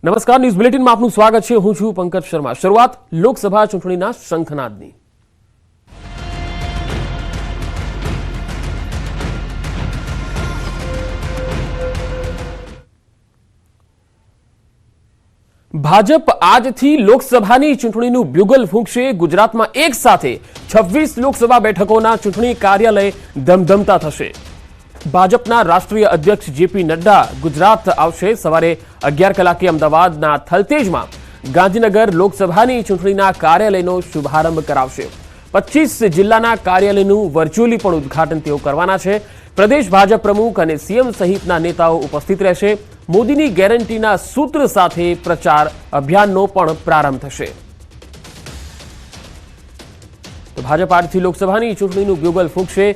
નમસ્કાર, ન્યૂઝ બુલેટિનમાં આપનું સ્વાગત છે। હું છું પંકજ શર્મા। શરૂઆત લોકસભા ચૂંટણીના શંખનાદની। ભાજપ આજથી લોકસભાની ચૂંટણીનું બ્યુગલ ફૂંકશે। ગુજરાતમાં એક સાથે 26 લોકસભા બેઠકોના ચૂંટણી કાર્યાલય ધમધમતા થશે। ભાજપના રાષ્ટ્રીય અધ્યક્ષ જેપી નડ્ડા ગુજરાત આવશે। સવારે 11 કલાકે અમદાવાદના થલતેજમાં ગાંધીનગર લોકસભાની ચૂંટણીના કાર્યાલયનો શુભારંભ કરાવશે। 25 જિલ્લાના કાર્યાલયનું વર્ચ્યુઅલી પણ ઉદ્ઘાટન તેઓ કરવાના છે। પ્રદેશ ભાજપ પ્રમુખ અને સીએમ સહિતના નેતાઓ ઉપસ્થિત રહેશે। મોદીની ગેરંટીના સૂત્ર સાથે પ્રચાર અભિયાનનો પણ પ્રારંભ થશે। તો ભાજપ આજથી લોકસભાની ચૂંટણીનું બ્યુગલ ફૂંકશે।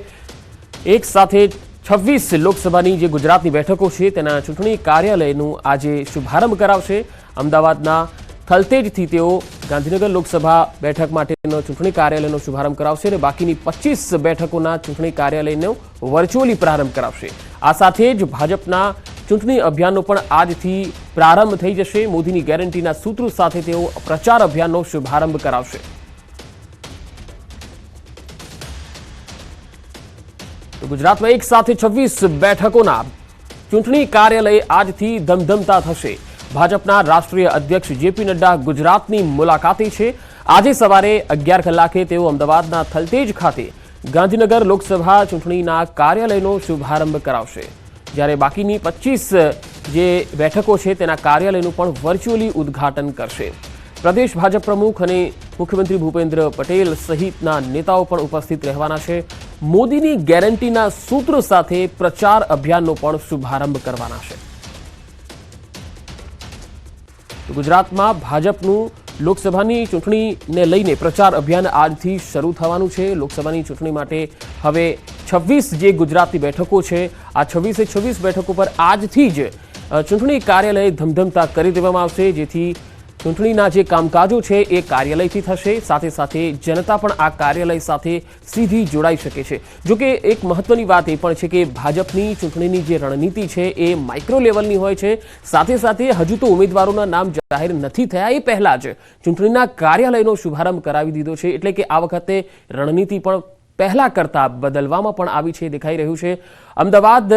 એક સાથે 26 લોકસભાની જે ગુજરાતની બેઠકો છે તેના ચૂંટણી કાર્યાલયનું આજે શુભારંભ કરાવશે। અમદાવાદના થલતેજથી તેઓ ગાંધીનગર લોકસભા બેઠક માટેનો ચૂંટણી કાર્યાલયનો શુભારંભ કરાવશે અને બાકીની 25 બેઠકોના ચૂંટણી કાર્યાલયનો વર્ચ્યુઅલી પ્રારંભ કરાવશે। આ સાથે જ ભાજપના ચૂંટણી અભિયાનનો પણ આજથી પ્રારંભ થઈ જશે। મોદીની ગેરંટીના સૂત્રો સાથે તેઓ પ્રચાર અભિયાનનો શુભારંભ કરાવશે। ગુજરાતમાં એક સાથે 26 બેઠકોના ચૂંટણી કાર્યાલય આજથી ધમધમતા થશે। ભાજપના રાષ્ટ્રીય અધ્યક્ષ જેપી નડ્ડા ગુજરાતની મુલાકાતે છે। આજે સવારે 11 કલાકે તેઓ અમદાવાદના થલતેજ ખાતે ગાંધીનગર લોકસભા ચૂંટણીના કાર્યાલયનો શુભારંભ કરાવશે, જ્યારે બાકીની 25 જે બેઠકો છે તેના કાર્યાલયનું પણ વર્ચ્યુઅલી ઉદ્ઘાટન કરશે। પ્રદેશ ભાજપ પ્રમુખ અને મુખ્યમંત્રી ભૂપેન્દ્ર પટેલ સહિતના નેતાઓ પણ ઉપસ્થિત રહેવાના છે। મોદીની ગેરંટીના સૂત્રો સાથે પ્રચાર અભિયાનનો પણ શુભારંભ કરવાના છે। ગુજરાતમાં ભાજપનું લોકસભાની ચૂંટણીને લઈને પ્રચાર અભિયાન આજથી શરૂ થવાનું છે। લોકસભાની ચૂંટણી માટે હવે 26 જે ગુજરાતની બેઠકો છે, આ 26 બેઠકો પર આજથી જ ચૂંટણી કાર્યાલય ધમધમતા કરી દેવામાં આવશે, જેથી ચૂંટણીના જે કામકાજો છે એ કાર્યાલયથી થશે। સાથે સાથે જનતા પણ આ કાર્યાલય સાથે સીધી જોડાઈ શકે છે। જોકે એક મહત્વની વાત એ પણ છે કે ભાજપની ચૂંટણીની જે રણનીતિ છે એ માઇક્રો લેવલની હોય છે। સાથે સાથે હજુ તો ઉમેદવારોના નામ જાહેર નથી થયા એ પહેલા જ ચૂંટણીના કાર્યાલયનો શુભારંભ કરાવી દીધો છે, એટલે કે આ વખતે રણનીતિ પણ પહેલા કરતા બદલવામાં પણ આવી છે, દેખાઈ રહ્યું છે। અમદાવાદ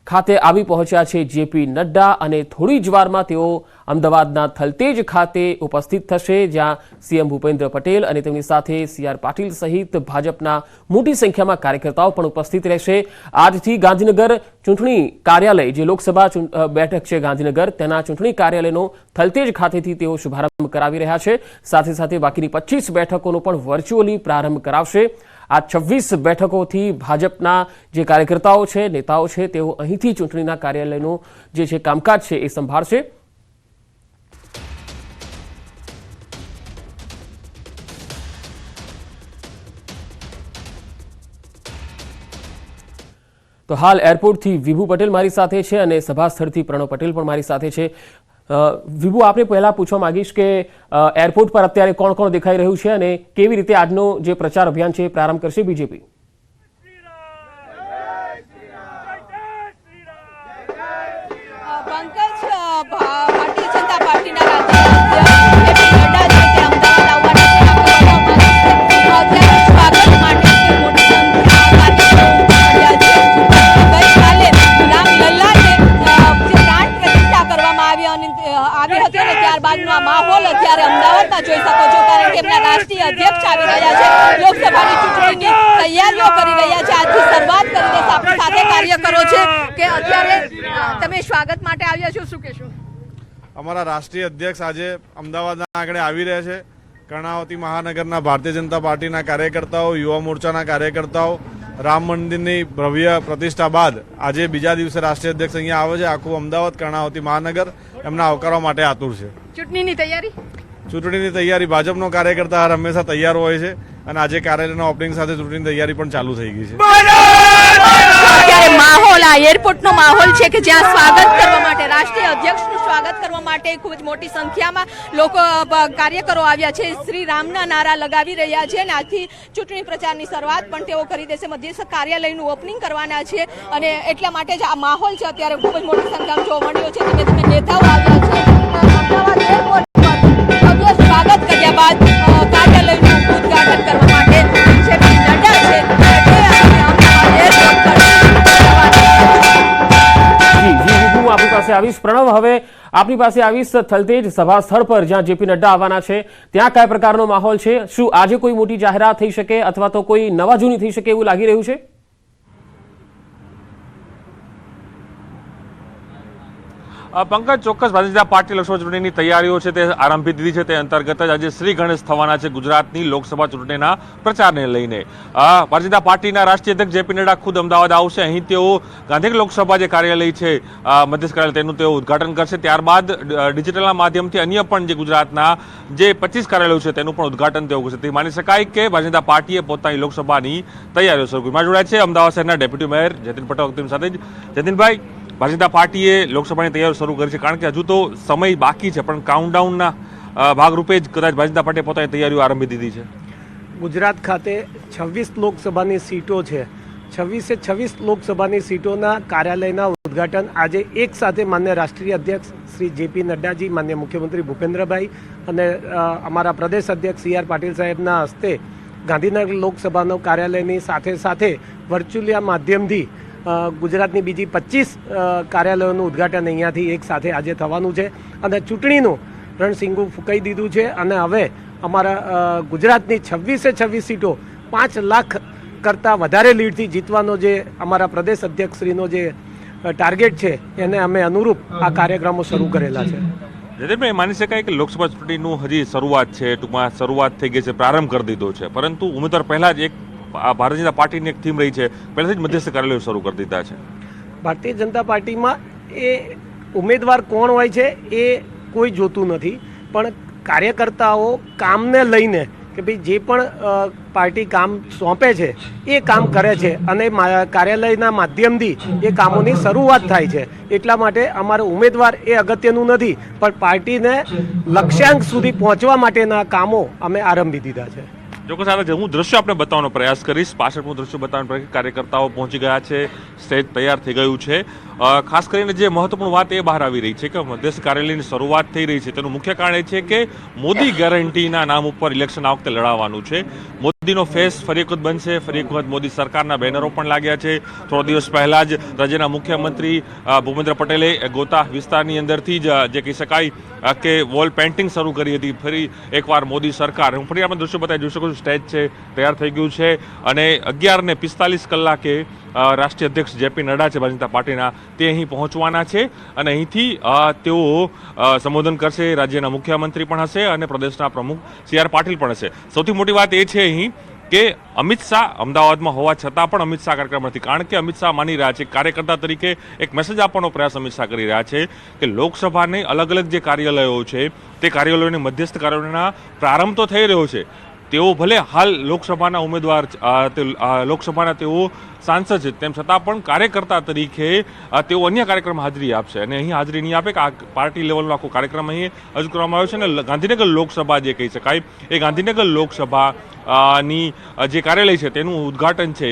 ખાતે આવી પહોંચ્યા છે જેપી નડ્ડા અને થોડી જ વારમાં તેઓ અમદાવાદના થલતેજ ખાતે ઉપસ્થિત થશે, જ્યાં સીએમ ભૂપેન્દ્ર પટેલ અને તેમની સાથે CR પાટીલ સહિત ભાજપના મોટી સંખ્યામાં કાર્યકર્તાઓ પણ ઉપસ્થિત રહેશે। આજથી ગાંધીનગર ચૂંટણી કાર્યાલય, જે લોકસભા બેઠક છે ગાંધીનગર, તેના ચૂંટણી કાર્યાલયનો થલતેજ ખાતેથી તેઓ શુભારંભ કરાવી રહ્યા છે। સાથે સાથે બાકીની 25 બેઠકોનો પણ વર્ચ્યુઅલી પ્રારંભ કરાવશે। આ 26 બેઠકોથી ભાજપના જે કાર્યકર્તાઓ છે, નેતાઓ છે, તેઓ અહીંથી ચૂંટણીના કાર્યાલયનું જે છે કામકાજ છે એ સંભાળશે। તો હાલ એરપોર્ટથી વિભુ પટેલ મારી સાથે છે અને સભા સ્થળથી પ્રણવ પટેલ પણ મારી સાથે છે। વિભુ, આપને પહેલા પૂછવા માંગીશ કે એરપોર્ટ પર અત્યારે કોણ કોણ દેખાઈ રહ્યું છે અને કેવી રીતે આજનો જે પ્રચાર અભિયાન છે એ પ્રારંભ કરશે બીજેપી? ભારતીય જનતા પાર્ટીના રાષ્ટ્રીય અધ્યક્ષ આવી રહ્યા છે, લોકસભાની ચૂંટણીની તૈયારીઓ કરી રહ્યા છે, આજથી શરૂઆત કરી દેશે। આપણી સાથે કાર્યકરો છે કે અત્યારે તમે સ્વાગત માટે આવ્યા છો, શું કહેશો? અમારા રાષ્ટ્રીય અધ્યક્ષ આજે અમદાવાદના આંગણે આવી રહ્યા છે। કર્ણાવતી મહાનગરના ભારતીય જનતા પાર્ટીના કાર્યકર્તાઓ, યુવા મોરચાના કાર્યકર્તાઓ રામ મંદિરની ભવ્ય પ્રતિષ્ઠા બાદ આજે બીજા દિવસે રાષ્ટ્રીય અધ્યક્ષ અહીંયા આવે છે। આખું અમદાવાદ, કર્ણાવતી મહાનગર એમના આવકારવા માટે આતુર છે। ચૂંટણીની તૈયારી ભાજપનો કાર્યકર્તા હંમેશા તૈયાર હોય છે અને આજે કાર્યાલયના ઓપનિંગ સાથે ચૂંટણીની તૈયારી પણ ચાલુ થઈ ગઈ છે। અત્યારે માહોલ, આ એરપોર્ટનો માહોલ છે કે જ્યાં સ્વાગત કરવા માટે, રાષ્ટ્રીય અધ્યક્ષનું સ્વાગત કરવા માટે ખૂબ જ મોટી સંખ્યામાં લોકો, કાર્યકરો આવ્યા છે। શ્રી રામના નારા લગાવી રહ્યા છે અને આજથી ચૂંટણી પ્રચારની શરૂઆત પણ તેઓ કરી દેશે। મધ્યસ્થ કાર્યાલયનું ઓપનિંગ કરવાના છે અને એટલા માટે જ આ માહોલ છે અત્યારે ખૂબ જ મોટી સંખ્યામાં જોવા મળ્યો છે। ધીમે ધીમે નેતાઓ આવ્યા છે। પાસે આવીશ. પ્રણવ, હવે આપની પાસે આવીશ થલતેજ સભા સ્થળ પર જ્યાં જેપી નડ્ડા આવવાના છે, ત્યાં કયા પ્રકારનો માહોલ છે? શું આજે કોઈ મોટી જાહેરાત થઈ શકે અથવા તો કોઈ નવા જૂની થઈ શકે એવું લાગી રહ્યું છે? પંકજ, ચોક્કસ ભારતીય જનતા પાર્ટી લોકસભા ચૂંટણીની તૈયારીઓ છે તે આરંભી દીધી છે. તે અંતર્ગત જ આજે શ્રી ગણેશ થવાના છે ગુજરાતની લોકસભા ચૂંટણીના પ્રચારને લઈને. ભારતીય જનતા પાર્ટીના રાષ્ટ્રીય અધ્યક્ષ જેપી નડ્ડા ખુદ અમદાવાદ આવશે. અહીં તેઓ ગાંધીનગર લોકસભા જે કાર્યાલય છે, મધ્યસ્થ કાર્યાલય, તેનું તેઓ ઉદઘાટન કરશે. ત્યારબાદ ડિજિટલના માધ્યમથી અન્ય પણ જે ગુજરાતના જે 25 કાર્યાલયો છે તેનું પણ ઉદઘાટન તેઓ કરશે. તે માની શકાય કે ભારતીય જનતા પાર્ટીએ પોતાની લોકસભાની તૈયારીઓ શરૂ કરી. જોડાય છે અમદાવાદ શહેરના ડેપ્યુટી મેયર જતીન પટેલ તેમની સાથે જ. જતીનભાઈ, ભારતીય જનતા પાર્ટીએ લોકસભાની તૈયારીઓ શરૂ કરી છે, કારણ કે હજુ તો સમય બાકી છે, પણ કાઉન્ટડાઉનના ભાગરૂપે જ કદાચ ભારતીય જનતા પાર્ટીએ પોતાની તૈયારીઓ આરંભી દીધી છે. ગુજરાત ખાતે 26 લોકસભાની સીટો છે. 26 લોકસભાની સીટોના કાર્યાલયના ઉદ્ઘાટન આજે એક સાથે માન્ય રાષ્ટ્રીય અધ્યક્ષ શ્રી જેપી નડ્ડાજી, માન્ય મુખ્યમંત્રી ભૂપેન્દ્રભાઈ અને અમારા પ્રદેશ અધ્યક્ષ સી આર પાટીલ સાહેબના હસ્તે ગાંધીનગર લોકસભાનો કાર્યાલયની સાથે સાથે વર્ચ્યુઅલ માધ્યમથી ગુજરાતની બીજી 25 કાર્યાલયોનું ઉદ્ઘાટન અહીંયાથી એક સાથે આજે થવાનું છે. અને ચૂંટણીનું રણસિંગુ ફૂંકાઈ દીધું છે અને હવે અમારા ગુજરાતની 26 સીટો 5 લાખ કરતાં વધારે લીડથી જીતવાનો જે અમારા પ્રદેશ અધ્યક્ષશ્રીનો જે ટાર્ગેટ છે એને અમે અનુરૂપ આ કાર્યક્રમો શરૂ કરેલા છે. જતીનભાઈ, માની શકાય કે લોકસભા ચૂંટણીનું હજી શરૂઆત છે, ટૂંકમાં શરૂઆત થઈ ગઈ છે, પ્રારંભ કરી દીધો છે, પરંતુ ઉમેદવાર પહેલાં જ એક ભારતીય જનતા પાર્ટીની એક થીમ રહી છે, પહેલાથી જ મધ્યસ્થ કાર્યાલયો શરૂ કરી દીધા છે. ભારતીય જનતા પાર્ટીમાં એ ઉમેદવાર કોણ હોય છે એ કોઈ જોતું નથી, પણ કાર્યકર્તાઓ કામને લઈને કે ભાઈ જે પણ પાર્ટી કામ સોંપે છે એ કામ કરે છે અને કાર્યાલયના માધ્યમથી એ કામોની શરૂઆત થાય છે. એટલા માટે અમારો ઉમેદવાર એ અગત્યનું નથી, પણ પાર્ટીને લક્ષ્યાંક સુધી પહોંચવા માટેના કામો અમે આરંભી દીધા છે. ચોક્કસ આજે હું દ્રશ્ય આપણે બતાવવાનો પ્રયાસ કરીશ. પાછળ હું દ્રશ્ય બતાવવાનો પ્રયાસ. કાર્યકર્તાઓ પહોંચી ગયા છે, સ્ટેજ તૈયાર થઈ ગયું છે. ખાસ કરીને જે મહત્વપૂર્ણ વાત એ બહાર આવી રહી છે કે મધ્યસ્થ કાર્યાલયની શરૂઆત થઈ રહી છે, તેનું મુખ્ય કારણ એ છે કે મોદી ગેરંટીના નામ ઉપર ઇલેક્શન આ વખતે લડાવવાનું છે. મોદીનો ફેસ ફરી એક વખત બનશે. ફરી એક વખત મોદી સરકારના બેનરો પણ લાગ્યા છે. થોડા દિવસ પહેલા જ રાજ્યના મુખ્યમંત્રી ભૂપેન્દ્ર પટેલે ગોતા વિસ્તારની અંદરથી જ જે કહી શકાય કે વોલ પેઇન્ટિંગ શરૂ કરી હતી. ફરી એકવાર મોદી સરકાર, હું ફરી આપણે દ્રશ્યો બતાવી જોઈ શકું છું. સ્ટેજ છે, તૈયાર થઈ ગયું છે અને 11:45 કલાકે રાષ્ટ્રીય અધ્યક્ષ જેપી નડ્ડા છે ભારતીય જનતા પાર્ટીના, તે અહીં પહોંચવાના છે અને અહીંથી તેઓ સંબોધન કરશે. રાજ્યના મુખ્યમંત્રી પણ હશે અને પ્રદેશના પ્રમુખ સી આર પાટીલ પણ હશે. સૌથી મોટી વાત એ છે અહીં કે અમિત શાહ અમદાવાદમાં હોવા છતાં પણ અમિત શાહ કાર્યક્રમ નથી, કારણ કે અમિત શાહ માની રહ્યા છે, કાર્યકર્તા તરીકે એક મેસેજ આપવાનો પ્રયાસ અમિત શાહ કરી રહ્યા છે કે લોકસભાને અલગ અલગ જે કાર્યાલયો છે તે કાર્યાલયોને મધ્યસ્થ કાર્યાલયોના પ્રારંભ તો થઈ રહ્યો છે. તેઓ ભલે હાલ લોકસભાના ઉમેદવાર, લોકસભાના તેઓ સાંસદ છે, તેમ છતાં પણ કાર્યકર્તા તરીકે તેઓ અન્ય કાર્યક્રમમાં હાજરી આપશે અને અહીં હાજરી નહીં આપે કે આ પાર્ટી લેવલનો આખો કાર્યક્રમ અહીં રજૂ કરવામાં આવ્યો છે. અને ગાંધીનગર લોકસભા જે કહી શકાય એ ગાંધીનગર લોકસભા ની જે કાર્યાલય છે તેનું ઉદ્ઘાટન છે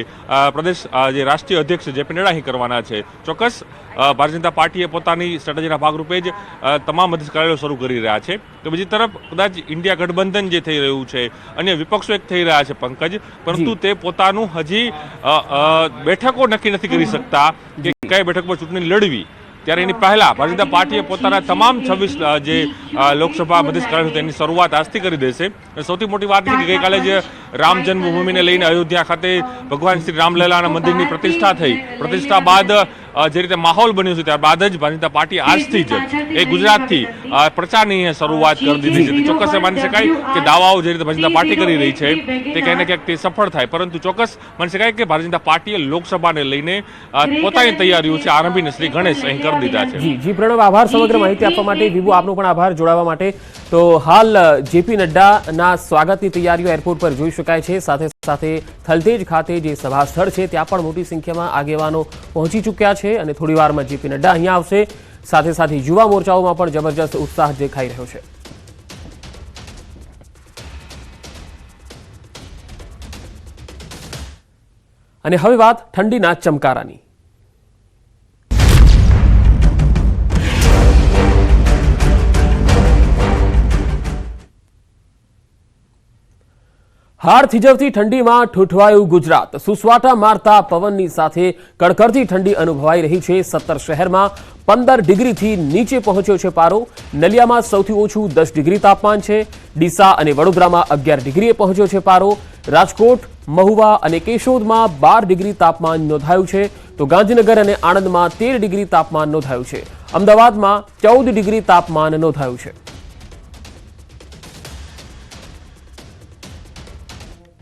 પ્રદેશ જે રાષ્ટ્રીય અધ્યક્ષ જેપી નડ્ડા અહીં કરવાના છે. ચોક્કસ ભારતીય જનતા પાર્ટીએ પોતાની સ્ટ્રેટેજીના ભાગરૂપે જ તમામ મધ્યસ્થ કાર્યાલયો શરૂ કરી રહ્યા છે. તો બીજી તરફ કદાચ ઇન્ડિયા ગઠબંધન જે થઈ રહ્યું છે, અન્ય વિપક્ષો એક થઈ રહ્યા છે પંકજ, પરંતુ તે પોતાનું હજી બેઠકો નક્કી નથી કરી શકતા કે કઈ બેઠક પર ચૂંટણી લડવી. ત્યારે એની પહેલા ભારતીય જનતા પાર્ટીએ પોતાના તમામ 26 જે લોકસભા મધ્યસ્થ કાર્યાલયો તેની શરૂઆત આજથી કરી દેશે. સૌથી મોટી વાત છે કે ગઈકાલે જે રામ જન્મભૂમિને લઈને અયોધ્યા ખાતે ભગવાન શ્રી રામલલાના મંદિરની પ્રતિષ્ઠા થઈ, પ્રતિષ્ઠા બાદ જે રીતે માહોલ બન્યો છે ત્યારબાદ જ ભારતીય જનતા પાર્ટી આજથી જ એ ગુજરાતથી પ્રચારની શરૂઆત કરી દીધી છે. ચોક્કસ માની શકાય કે દાવાઓ જે રીતે ભારતીય જનતા પાર્ટી કરી રહી છે તે ક્યાંક ને ક્યાંક તે સફળ થાય, પરંતુ ચોક્કસ માની શકાય કે ભારતીય જનતા પાર્ટીએ લોકસભાને લઈને પોતાની તૈયારીઓ છે આરંભીને શ્રી ગણેશ અહીં કરી દીધા છે. જી પ્રણવ, આભાર સમગ્ર માહિતી આપવા માટે. વિભુ, આપનો પણ આભાર જોડાવા માટે. તો હાલ જેપી નડ્ડાના સ્વાગતની તૈયારીઓ એરપોર્ટ પર જોઈ શકાય છે. સાથે સાથે થલતેજ ખાતે જે સભા સ્થળ છે ત્યાં પણ મોટી સંખ્યામાં આગેવાનો પહોંચી ચૂક્યા છે અને થોડી વારમાં જેપી નડ્ડા અહીંયા આવશે. સાથે સાથે યુવા મોરચાઓમાં પણ જબરજસ્ત ઉત્સાહ દેખાઈ રહ્યો છે. અને હવે વાત ઠંડીના ચમકારાની. હાડ થીજવતી ઠંડીમાં ઠૂઠવાયું ગુજરાત. સુસવાટા મારતા પવનની સાથે કડકડતી ઠંડી અનુભવાઈ રહી છે. 17 શહેરમાં 15 ડિગ્રીથી નીચે પહોંચ્યો છે પારો. નલિયામાં સૌથી ઓછું 10 ડિગ્રી તાપમાન છે. ડીસા અને વડોદરામાં 11 ડિગ્રીએ પહોંચ્યો છે પારો. રાજકોટ, મહુવા અને કેશોદમાં 12 ડિગ્રી તાપમાન નોંધાયું છે, તો ગાંધીનગર અને આણંદમાં 13 ડિગ્રી તાપમાન નોંધાયું છે. અમદાવાદમાં 14 ડિગ્રી તાપમાન નોંધાયું છે.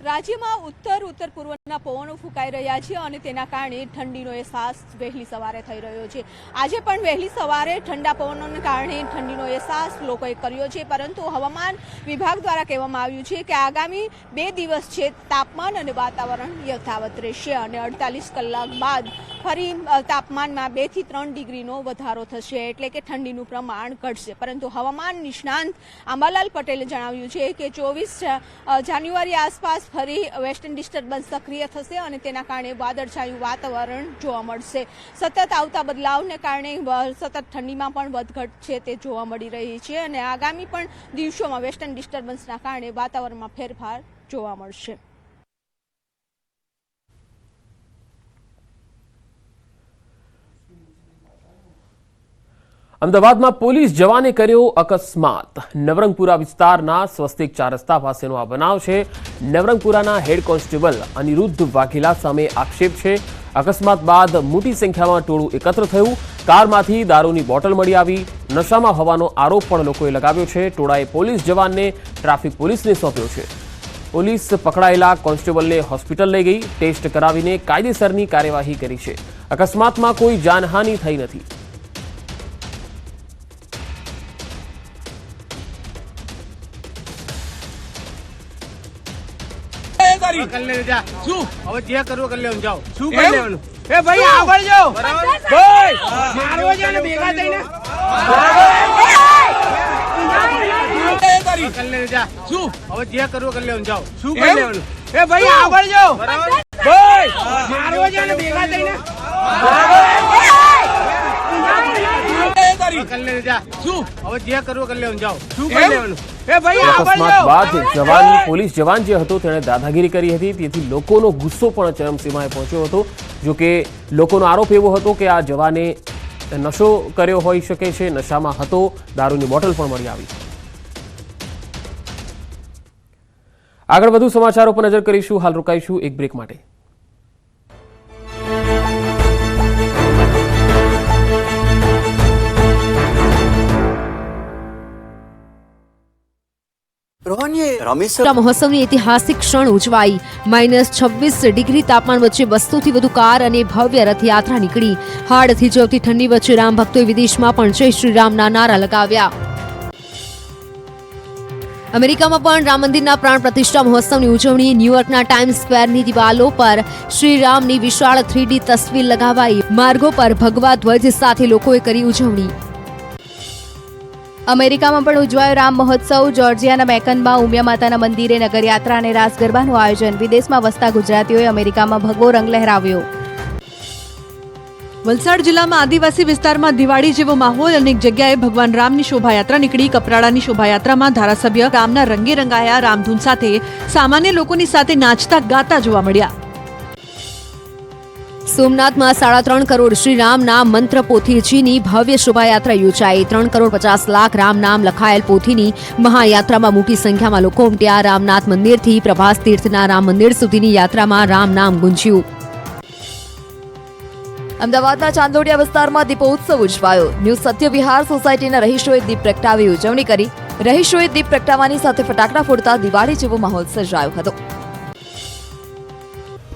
રાજ્યમાં ઉત્તર પૂર્વના પવનો ફૂંકાઈ રહ્યા છે અને તેના કારણે ઠંડીનો અહેસાસ વહેલી સવારે થઈ રહ્યો છે. આજે પણ વહેલી સવારે ઠંડા પવનોને કારણે ઠંડીનો અહેસાસ લોકોએ કર્યો છે, પરંતુ હવામાન વિભાગ દ્વારા કહેવામાં આવ્યું છે કે આગામી 2 દિવસ છે તાપમાન અને વાતાવરણ યથાવત રહેશે અને 48 કલાક બાદ ફરી તાપમાનમાં 2 થી 3 ડિગ્રીનો વધારો થશે, એટલે કે ઠંડીનું પ્રમાણ ઘટશે. પરંતુ હવામાન નિષ્ણાંત અંબાલાલ પટેલે જણાવ્યું છે કે 24 જાન્યુઆરી આસપાસ ફરી વેસ્ટર્ન ડિસ્ટર્બન્સ સક્રિય થશે અને તેના કારણે વાદળછાયું વાતાવરણ જોવા મળશે. સતત આવતા બદલાવને કારણે સતત ઠંડીમાં પણ વધઘટ છે તે જોવા મળી રહી છે અને આગામી પણ દિવસોમાં વેસ્ટર્ન ડિસ્ટર્બન્સના કારણે વાતાવરણમાં ફેરફાર જોવા મળશે. અમદાવાદમાં પોલીસ જવાને કર્યો અકસ્માત. નવરંગપુરા વિસ્તારના સ્વસ્તિક 4 રસ્તા પાસેનો આ બનાવ છે. નવરંગપુરાના હેડ કોન્સ્ટેબલ અનિરુદ્ધ વાઘેલા સામે આક્ષેપ છે. અકસ્માત બાદ મોટી સંખ્યામાં ટોળું એકત્ર થયું. કારમાંથી દારૂની બોટલ મળી આવી. નશામાં હોવાનો આરોપ પણ લોકોએ લગાવ્યો છે. ટોળાએ પોલીસ જવાનને ટ્રાફિક પોલીસને સોંપ્યો છે. પોલીસ પકડાયેલા કોન્સ્ટેબલને હોસ્પિટલ લઈ ગઈ. ટેસ્ટ કરાવીને કાયદેસરની કાર્યવાહી કરી છે. અકસ્માતમાં કોઈ જાનહાનિ થઈ નથી. હવે જે કરવું કરી લેવાનું, જાઓ. શું કરી લેવાનું? એ ભાઈ આગળ જાઓ. મારવો છે ને ભેગા થઈને શું? હવે જે કરવું કરી લેવાનું, જાઓ. શું કરી લેવાનું? એ ભાઈ આગળ જાઓ. મારવો છે ને ભેગા થઈને શું? હવે જે કરવું કરી લેવાનું, જાઓ. શું કરી લેવાનું? અકસ્માત બાદ પોલીસ જવાન જે હતો તેણે દાદાગીરી કરી હતી, તેથી લોકોનો ગુસ્સો પણ ચરમસીમાએ પહોંચ્યો હતો. જોકે લોકોનો આરોપ એવો હતો કે આ જવાને નશો કર્યો હોઈ શકે છે, નશામાં હતો, દારૂની બોટલ પણ મળી આવી. આગળ વધુ સમાચારો પર નજર કરીશું. હાલ રોકાઈશું એક બ્રેક માટે. મહોત્સવની ઐતિહાસિક ક્ષણ ઉજવાઈ. -26 ડિગ્રી તાપમાન વચ્ચે 200 થી વધુ કાર અને ભવ્ય રથયાત્રા નીકળી. હાડ થીજવતી ઠંડી વચ્ચે રામ ભક્તોએ વિદેશમાં પણ જય શ્રી રામના નારા લગાવ્યા. અમેરિકામાં પણ રામ મંદિરના પ્રાણ પ્રતિષ્ઠા મહોત્સવની ઉજવણી. ન્યુયોર્કના ટાઈમ્સ સ્ક્વેરની દિવાલો પર શ્રી રામની વિશાળ 3D તસવીર લગાવાઈ. માર્ગો પર ભગવા ધ્વજ સાથે લોકોએ કરી ઉજવણી. અમેરિકામાં પણ ઉજવાયો રામ મહોત્સવ. જોર્જિયાના મેકનમાં ઉમિયા માતાના મંદિરે નગરયાત્રા અને રાસ ગરબાનું આયોજન. વિદેશમાં વસતા ગુજરાતીઓએ અમેરિકામાં ભગવો રંગ લહેરાવ્યો. વલસાડ જિલ્લામાં આદિવાસી વિસ્તારમાં દિવાળી જેવો માહોલ. અનેક જગ્યાએ ભગવાન રામની શોભાયાત્રા નીકળી. કપરાડાની શોભાયાત્રામાં ધારાસભ્ય રામના રંગે રંગાયા. રામધૂન સાથે સામાન્ય લોકોની સાથે નાચતા ગાતા જોવા મળ્યા. સોમનાથમાં 3.5 કરોડ શ્રી રામના મંત્ર પોથીજીની ભવ્ય શોભાયાત્રા યોજાઈ. 3.50 લાખ રામ નામ લખાયેલ પોથીની મહાયાત્રામાં મોટી સંખ્યામાં લોકો ઉમટ્યા. રામનાથ મંદિરથી પ્રભાસ તીર્થના રામ મંદિર સુધીની યાત્રામાં રામ નામ ગુંજ્યું. અમદાવાદના ચાંદોડિયા વિસ્તારમાં દીપોત્સવ ઉજવાયો. ન્યૂ સત્ય વિહાર સોસાયટીના રહીશોએ દીપ પ્રગટાવી ઉજવણી કરી. રહીશોએ દીપ પ્રગટાવવાની સાથે ફટાકડા ફોડતા દિવાળી જેવો માહોલ સર્જાયો હતો.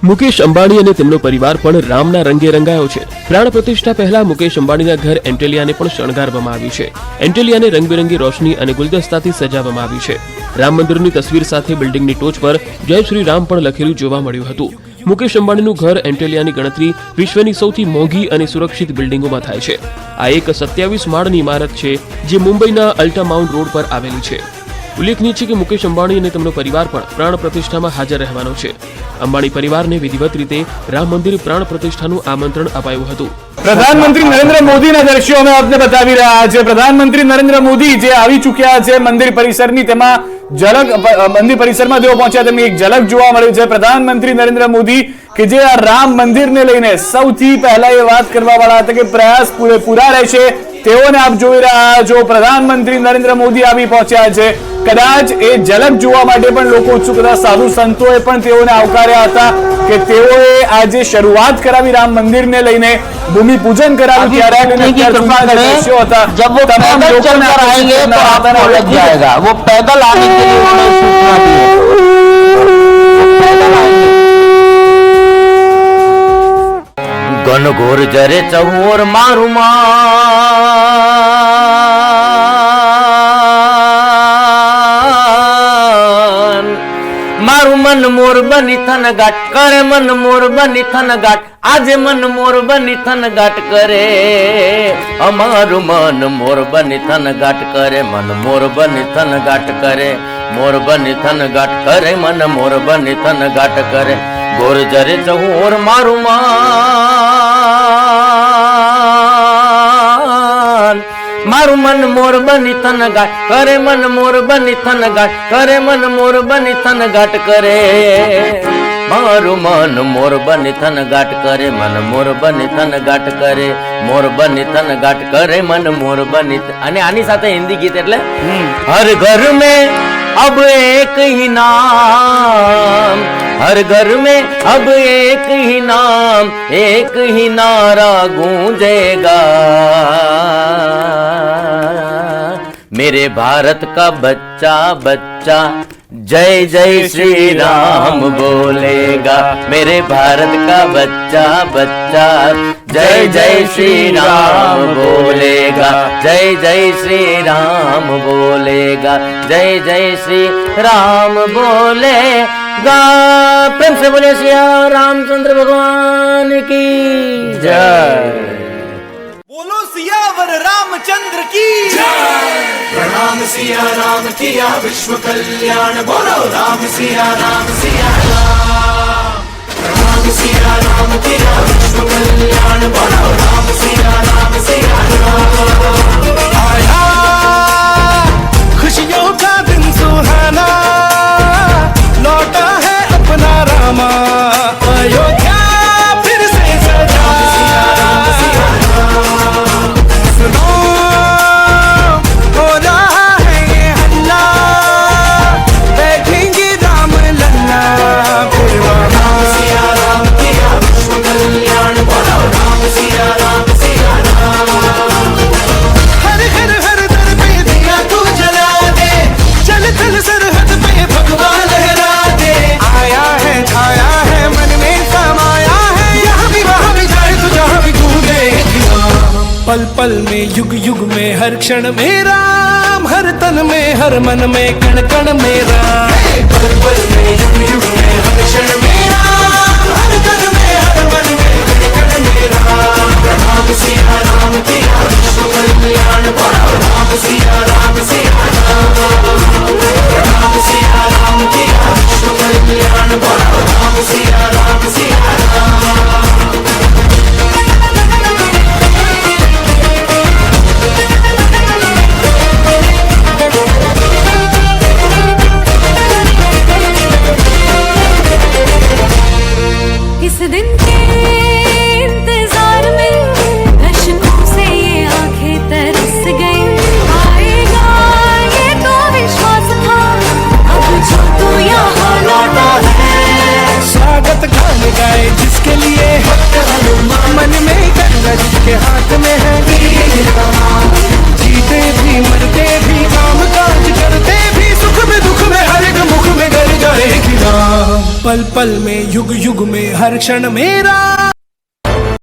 મુકેશ અંબાણી અને તેમનો પરિવાર પણ રામના રંગે રંગાયો છે. પ્રાણ પ્રતિષ્ઠા પહેલા મુકેશ અંબાણીના ઘર એન્ટેલિયાને પણ શણગારવામાં આવ્યું છે. એન્ટેલિયાને રંગબેરંગી રોશની અને ગુલદસ્તાથી સજાવવામાં આવ્યું છે. રામ મંદિરની તસવીર સાથે બિલ્ડિંગની ટોચ પર જય શ્રી રામ પણ લખેલું જોવા મળ્યું હતું. મુકેશ અંબાણીનું ઘર એન્ટેલિયાની ગણતરી વિશ્વની સૌથી મોંઘી અને સુરક્ષિત બિલ્ડિંગોમાં થાય છે. આ એક 27 માળની ઇમારત છે જે મુંબઈના અલ્ટા માઉન્ટ રોડ પર આવેલી છે. ઉલ્લેખનીય છે કે મુકેશ અંબાણી અને તેમનો પરિવાર પણ પ્રાણ પ્રતિષ્ઠામાં હાજર રહેવાનો છે. અંબાણી પરિવારને વિધિવત રીતે રામ મંદિર પ્રાણ પ્રતિષ્ઠાનું આમંત્રણ અપાયું હતું. પ્રધાનમંત્રી નરેન્દ્ર મોદીના દ્રશ્યો અમે આપને બતાવી રહ્યા છે. પ્રધાનમંત્રી નરેન્દ્ર મોદી જે આવી ચૂક્યા છે મંદિર પરિસરની, તેમાં ઝલક મંદિર પરિસરમાં તેઓ પહોંચ્યા, તેમની એક ઝલક જોવા મળી છે. પ્રધાનમંત્રી નરેન્દ્ર મોદી કે જે આ રામ મંદિરને લઈને સૌથી પહેલા એ વાત કરવા વાળા હતા કે પ્રયાસ પૂરેપૂરા રહેશે, તેઓને આપ જોઈ રહ્યા છો. પ્રધાનમંત્રી નરેન્દ્ર મોદી આવી પહોંચ્યા છે. કદાચ એ ઝલક જોવા માટે પણ લોકો ઉત્સુક હતા. સાધુ સંતોએ પણ તેઓને આવકાર્યા હતા કે તેઓએ આજે શરૂઆત કરાવી રામ મંદિરને લઈને, ભૂમિ પૂજન કરાવ્યું, ત્યારે દ્રશ્યો હતા. તમામ લોકોને वो पैदल आने के लिए उन्हें सूचना दी है. गन घोर जरे चहोर मारू मान मारू मन मोर बनी थन गाट करे, मन मोर बनी थन गाट આજે મન મોર બની થન ગાટ કરે, અમારું મન મોર બની થન ગાટ કરે, મન મોર બની થન ગાટ કરે, મોર બની થન ગાટ કરે, મન મોર બની થન ગાટ કરે. ગોર જરે ચહોર મારું માન મારું મન મોર બની થન ગાટ કરે, મન મોર બની થન ગાટ કરે, મન મોર બની થન ગાટ કરે. મારું મન મોર બની થન ગાટ કરે, મન મોર બની થન ગાટ કરે, મોર બની થન ગાટ કરે, મન મોર બની. અને આની સાથે હિન્દી ગીત એટલે હર ઘર મેં अब एक ही नाम, हर घर में अब एक ही नाम, एक ही नारा गूंजेगा, मेरे भारत का बच्चा बच्चा जय जय श्री राम बोलेगा, मेरे भारत का बच्चा बच्चा जय जय श्री राम बोलेगा, जय जय श्री राम बोलेगा, जय जय श्री राम बोलेगा. प्रेम से बोले श्री रामचंद्र भगवान की जय. बोलो सियावर रामचंद्र की जय. प्रणाम सिया राम किया विश्व कल्याण, बोलो राम सिया राम सिया राम. प्रणाम सिया राम किया विश्व कल्याण, बोलो राम सिया राम सिया राम. आया खुशियों का दिन सुहाना, लौटा है अपना रामा, अयोध्या फिर से सजा. सुनो हो रहा है ये हल्ला, बैठेंगे राम लल्ला फिर वहाँ. सिया राम किया विश्व कल्याण, बोलो राम सिया राम सिया राम. हर हर हर दर पे दिया तू जला दे, चल चल सरहद पे भगवान लहरा दे. आया है छाया है मन में समाया है, यहाँ भी वहाँ भी जाए तो जहाँ भी गूंजे पल पल में युग युग में हर क्षण में राम, हर तन में हर मन में कण कण में राम. पल पल में युग युग में हर क्षण में राम, हर तन में हर मन में कण कण में राम. राम सिया राम किया विश्व कल्याण, बोलो राम सिया राम सिया राम. राम सिया राम किया विश्व कल्याण, बोलो राम सिया राम सिया राम. इस दिन के इंतजार में अश्कों से ये आंखें तरस गई, आएगा ये तो विश्वास था, अब जो तू यहाँ लौटा है. स्वागत गान गाए जिसके लिए मन में करना जिसके हाथ में है, जीते भी मरते भी काम काज करते भी, सुख में दुख में हर एक मुख में गर जाएगी राम. पल पल में युग युग में हर क्षण में राम,